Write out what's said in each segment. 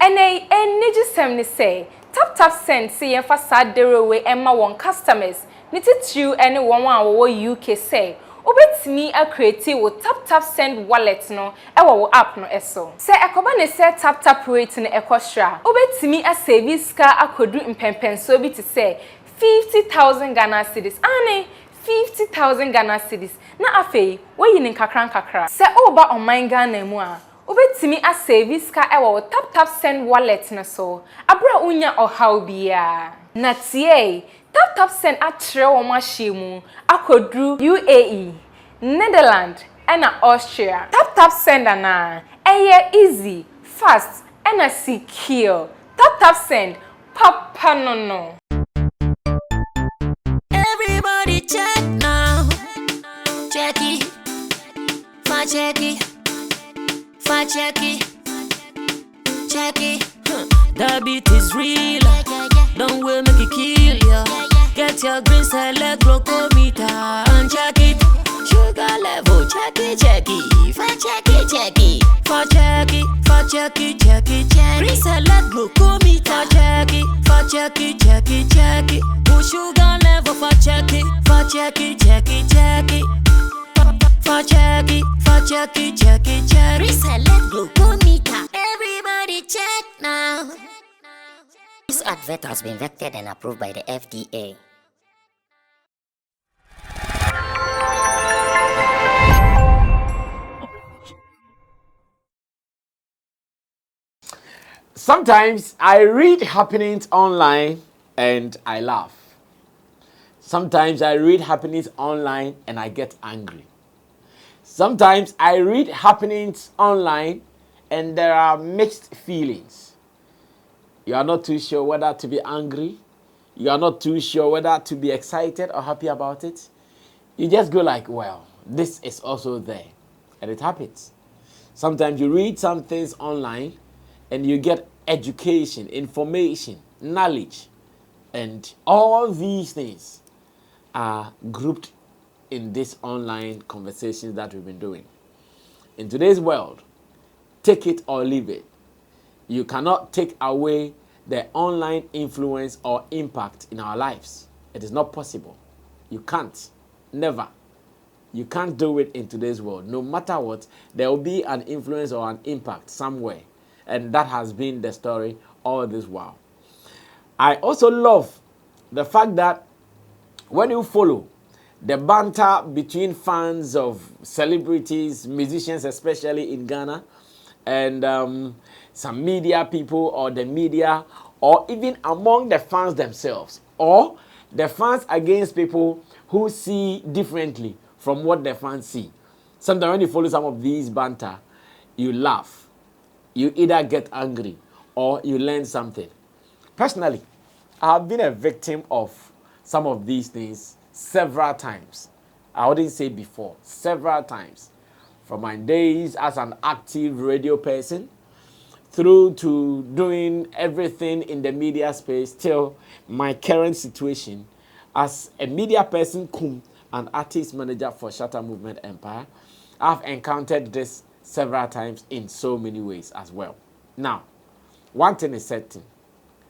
Ene gisem ni say tap send see yen fa sadere we emma won customers ni titru ene won a wo UK say obetimi a create wo tap send wallet no e wo app no eso se ekoba ne se tap rate no ekostra obetimi a save ska akodu impempenso bi te say 50,000 Ghana cedis ane 50,000 Ghana cedis na afei wo yin kakra se oba on Ghana mu a obetimi a save ska ewo tap send wallet na so abra unya ohaw bia na tie tap send atre wo mahye akodru UAE Netherlands and Austria tap send na easy fast and secure tap send papa no everybody check now check it check it. The beat is real. Don't wait, make it kill ya. Get your green select glucometer and check it. Sugar level, check it. Check it. Green select glucometer, check it. Push sugar level, check it. Check. Reselect glucometer. Everybody check now. This advert has been vetted and approved by the FDA. Sometimes I read happenings online and I laugh. Sometimes I read happenings online and I get angry. Sometimes I read happenings online and there are mixed feelings. You are not too sure whether to be angry. You are not too sure whether to be excited or happy about it. You just go like, well, this is also there. And it happens. Sometimes you read some things online and you get education, information, knowledge. And all these things are grouped in this online conversations that we've been doing. In today's world, take it or leave it. You cannot take away the online influence or impact in our lives. It is not possible. You can't. Never. You can't do it in today's world. No matter what, there will be an influence or an impact somewhere. And that has been the story all this while. I also love the fact that when you follow the banter between fans of celebrities, musicians, especially in Ghana, and some media people or the media, or even among the fans themselves, or the fans against people who see differently from what the fans see. Sometimes when you follow some of these banter, you laugh. You either get angry or you learn something. Personally, I have been a victim of some of these things several times. I wouldn't say before, several times. From my days as an active radio person, through to doing everything in the media space, till my current situation as a media person, an artist manager for Shatta Movement Empire. I've encountered this several times in so many ways as well. Now, one thing is certain,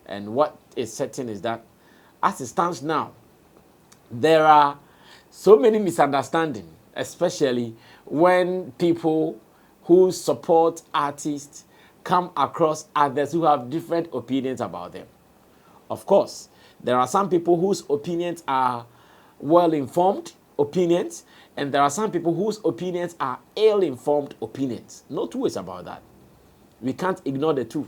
and what is certain is that as it stands now, there are so many misunderstandings, especially when people who support artists come across others who have different opinions about them. Of course, there are some people whose opinions are well-informed opinions, and there are some people whose opinions are ill-informed opinions. No two ways about that. We can't ignore the two.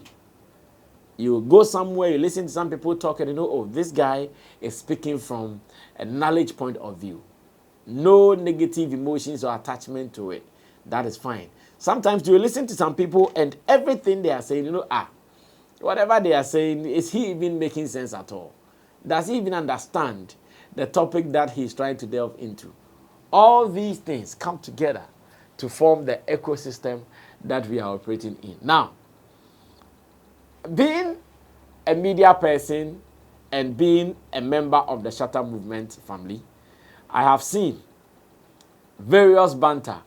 You go somewhere, you listen to some people talk, and you know, oh, this guy is speaking from a knowledge point of view. No negative emotions or attachment to it. That is fine. Sometimes you listen to some people and everything they are saying, you know, whatever they are saying, is he even making sense at all? Does he even understand the topic that he's trying to delve into? All these things come together to form the ecosystem that we are operating in. Now, being a media person and being a member of the Shatta Movement family, I have seen various banter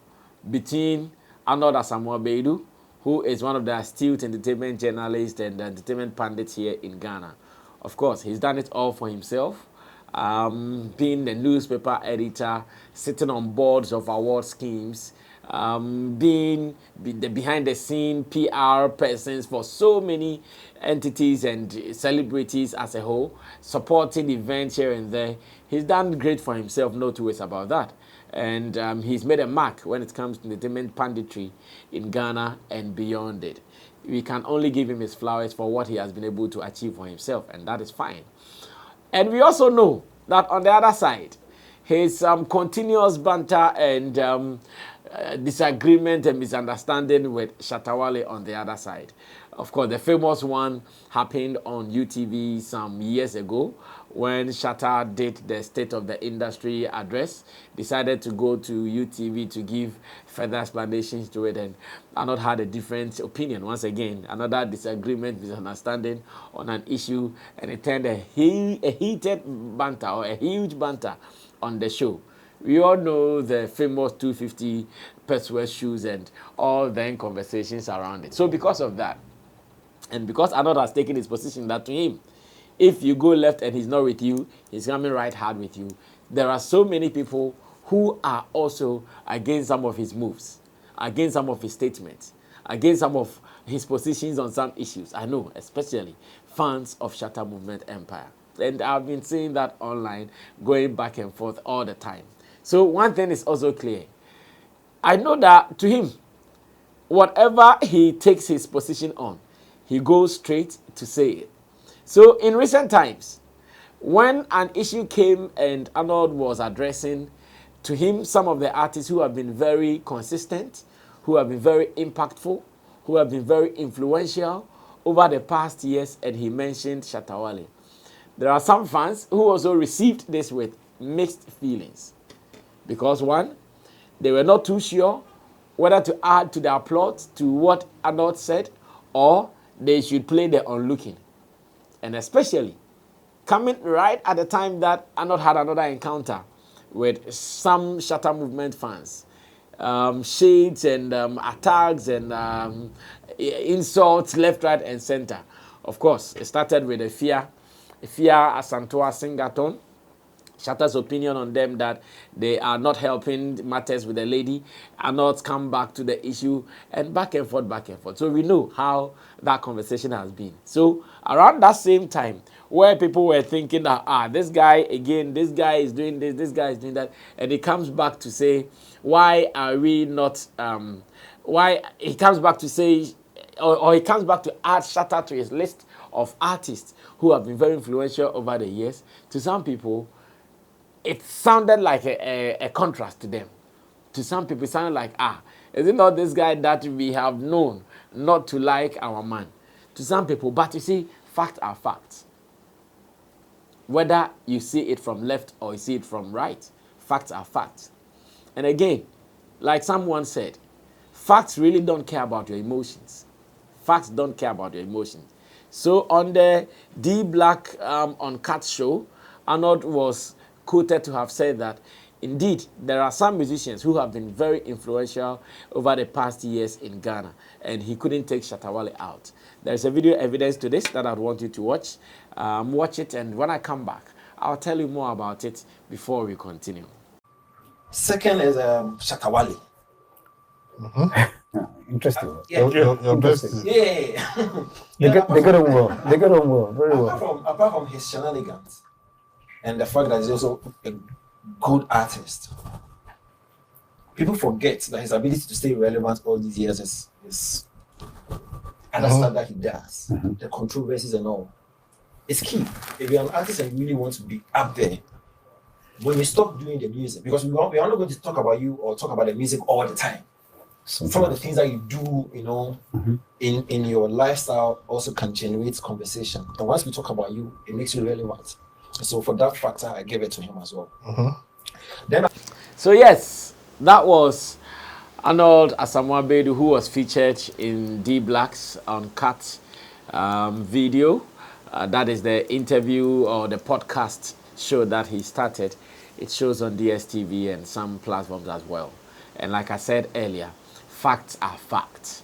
between Arnold Asamoah Baidoo, who is one of the astute entertainment journalists and entertainment pundits here in Ghana. Of course, he's done it all for himself, being the newspaper editor, sitting on boards of award schemes, being the behind-the-scene PR persons for so many entities and celebrities as a whole, supporting events here and there. He's done great for himself, no two ways about that. And he's made a mark when it comes to entertainment punditry in Ghana and beyond it. We can only give him his flowers for what he has been able to achieve for himself, and that is fine. And we also know that on the other side, his continuous banter and disagreement and misunderstanding with Shatta Wale on the other side. Of course, the famous one happened on UTV some years ago when Shatta did the State of the Industry address, decided to go to UTV to give further explanations to it, and Arnold had a different opinion. Once again, another disagreement, misunderstanding on an issue, and it turned a heated banter or a huge banter on the show. We all know the famous 250 Persuade shoes and all the conversations around it. So because of that, and because Arnold has taken his position that to him, if you go left and he's not with you, he's coming right hard with you. There are so many people who are also against some of his moves, against some of his statements, against some of his positions on some issues. I know, especially fans of Shatta Movement Empire. And I've been seeing that online, going back and forth all the time. So one thing is also clear. I know that to him, whatever he takes his position on, he goes straight to say it. So in recent times, when an issue came and Arnold was addressing to him some of the artists who have been very consistent, who have been very impactful, who have been very influential over the past years, and he mentioned Shatta Wale. There are some fans who also received this with mixed feelings. Because one, they were not too sure whether to add to their plot to what Arnold said, or they should play the onlooking. And especially coming right at the time that Arnold had another encounter with some Shatta Movement fans. Shades and attacks and insults left, right, and center. Of course, it started with a fear Asamoah Singaton. Shatta's opinion on them that they are not helping matters with the lady, are not come back to the issue, and back and forth, back and forth. So we know how that conversation has been. So around that same time, where people were thinking that, this guy again, this guy is doing this, this guy is doing that, and he comes back to say, why are we not, why he comes back to say, or he comes back to add Shatta to his list of artists who have been very influential over the years. To some people, it sounded like a contrast to them. To some people, it sounded like, is it not this guy that we have known not to like our man? To some people, but you see, facts are facts. Whether you see it from left or you see it from right, facts are facts. And again, like someone said, facts really don't care about your emotions. Facts don't care about your emotions. So on the D Black Uncut show, Arnold was quoted to have said that, indeed, there are some musicians who have been very influential over the past years in Ghana, and he couldn't take Shatta Wale out. There's a video evidence to this that I'd want you to watch. Watch it, and when I come back, I'll tell you more about it before we continue. Second is Shatta Wale. Interesting. Your best. Yeah. They get on well. They get on well. Very well. Apart from his shenanigans and the fact that he's also a good artist, people forget that his ability to stay relevant all these years is other stuff that he does, the controversies and all. It's key. If you're an artist and you really want to be up there, when you stop doing the music, because we are not going to talk about you or talk about the music all the time. Some of the things that you do, in your lifestyle also can generate conversation. And once we talk about you, it makes you relevant. So for that factor, I gave it to him as well. So yes, that was Arnold Asamoah Baidoo, who was featured in D Black's Uncut video. That is the interview or the podcast show that he started. It shows on DSTV and some platforms as well. And like I said earlier, facts are facts.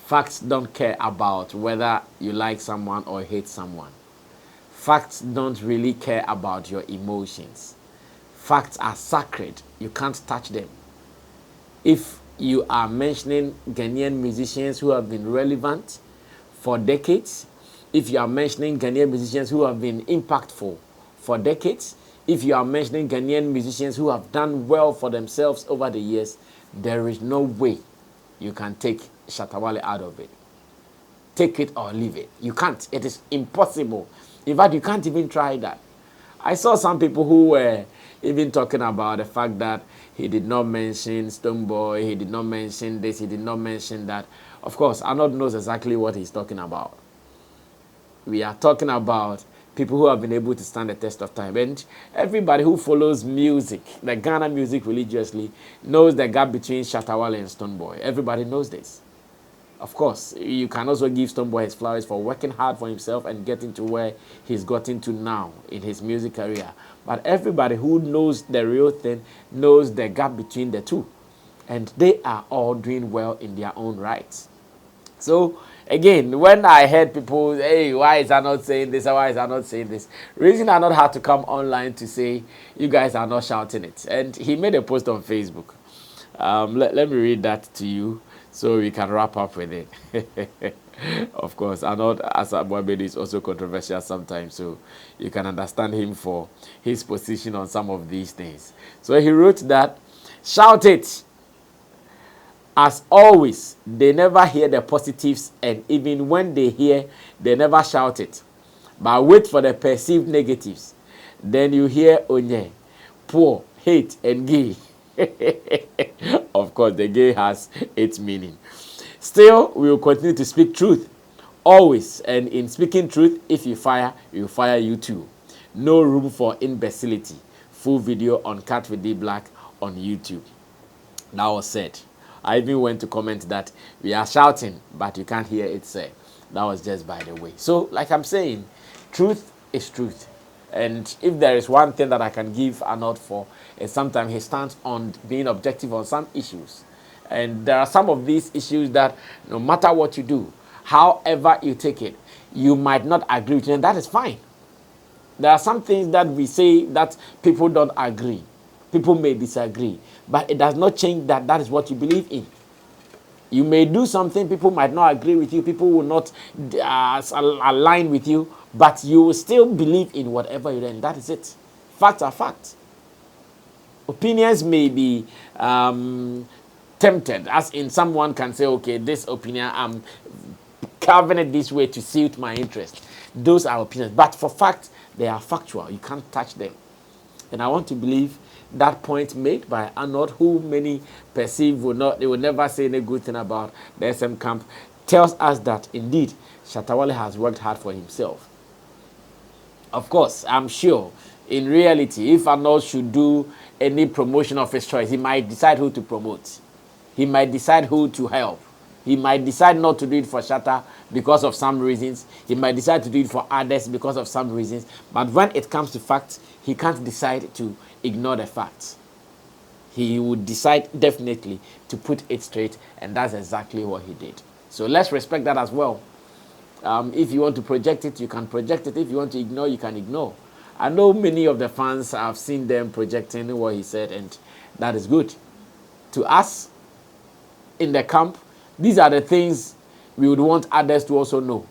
Facts don't care about whether you like someone or hate someone. Facts don't really care about your emotions. Facts are sacred. You can't touch them. If you are mentioning Ghanaian musicians who have been relevant for decades, if you are mentioning Ghanaian musicians who have been impactful for decades, if you are mentioning Ghanaian musicians who have done well for themselves over the years, there is no way you can take Shatta Wale out of it. Take it or leave it. You can't. It is impossible. In fact, you can't even try that. I saw some people who were even talking about the fact that he did not mention Stonebwoy, he did not mention this, he did not mention that. Of course, Arnold knows exactly what he's talking about. We are talking about people who have been able to stand the test of time. And everybody who follows music, the Ghana music religiously, knows the gap between Shatta Wale and Stonebwoy. Everybody knows this. Of course, you can also give Stonebwoy his flowers for working hard for himself and getting to where he's gotten to now in his music career. But everybody who knows the real thing knows the gap between the two. And they are all doing well in their own rights. So, again, when I heard people, hey, why is I not saying this? Why is I not saying this? Reason I not had to come online to say, you guys are not shouting it. And he made a post on Facebook. Let me read that to you so we can wrap up with it. Of course, Arnold Asamoah is also controversial sometimes, so you can understand him for his position on some of these things. So he wrote that, shout it. As always, they never hear the positives, and even when they hear, they never shout it. But wait for the perceived negatives. Then you hear onye, poor, hate, and gay. Of course, the gay has its meaning. Still, we will continue to speak truth. Always. And in speaking truth, if you fire you too. No room for imbecility. Full video on Cat with D Black on YouTube. That was said. I even went to comment that we are shouting, but you can't hear it said. That was just by the way. So, like I'm saying, truth is truth. And if there is one thing that I can give Arnold for, is sometimes he stands on being objective on some issues. And there are some of these issues that no matter what you do, however you take it, you might not agree with it, and that is fine. There are some things that we say that people don't agree. People may disagree, but it does not change that that is what you believe in. You may do something, people might not agree with you, people will not align with you, but you will still believe in whatever you do, and that is it. Facts are facts. Opinions may be tempted, as in someone can say, okay, this opinion, I'm carving it this way to suit my interest. Those are opinions, but for facts, they are factual. You can't touch them. And I want to believe that point made by Arnold, who many perceive they will never say any good thing about the SM camp, tells us that indeed Shatta Wale has worked hard for himself. Of course, I'm sure in reality, if Arnold should do any promotion of his choice, he might decide who to promote. He might decide who to help. He might decide not to do it for Shatta because of some reasons. He might decide to do it for others because of some reasons. But when it comes to facts, he can't decide to ignore the facts. He would decide definitely to put it straight, and that's exactly what he did. So let's respect that as well. If you want to project it, you can project it. If you want to ignore, you can ignore. I know many of the fans have seen them projecting what he said, and that is good. To us, in the camp, these are the things we would want others to also know.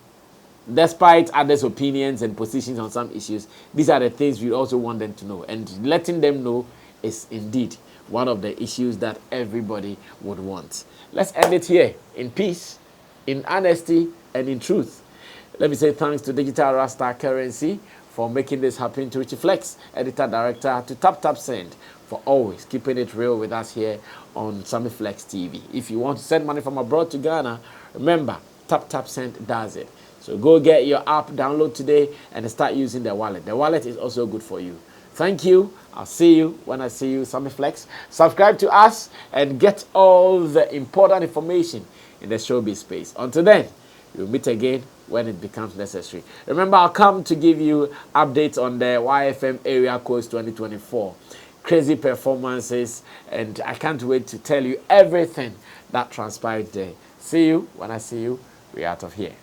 Despite others' opinions and positions on some issues, these are the things we also want them to know. And letting them know is indeed one of the issues that everybody would want. Let's end it here in peace, in honesty, and in truth. Let me say thanks to Digital Rasta Currency for making this happen, to Richie Flex, editor director, to Tap Send for always keeping it real with us here on Sammy Flex TV. If you want to send money from abroad to Ghana, remember, Tap Send does it. So go get your app, download today, and start using the wallet. The wallet is also good for you. Thank you. I'll see you when I see you, Sammy Flex. Subscribe to us and get all the important information in the showbiz space. Until then, we'll meet again when it becomes necessary. Remember, I'll come to give you updates on the YFM Area Codes 2024. Crazy performances, and I can't wait to tell you everything that transpired there. See you. When I see you, we're out of here.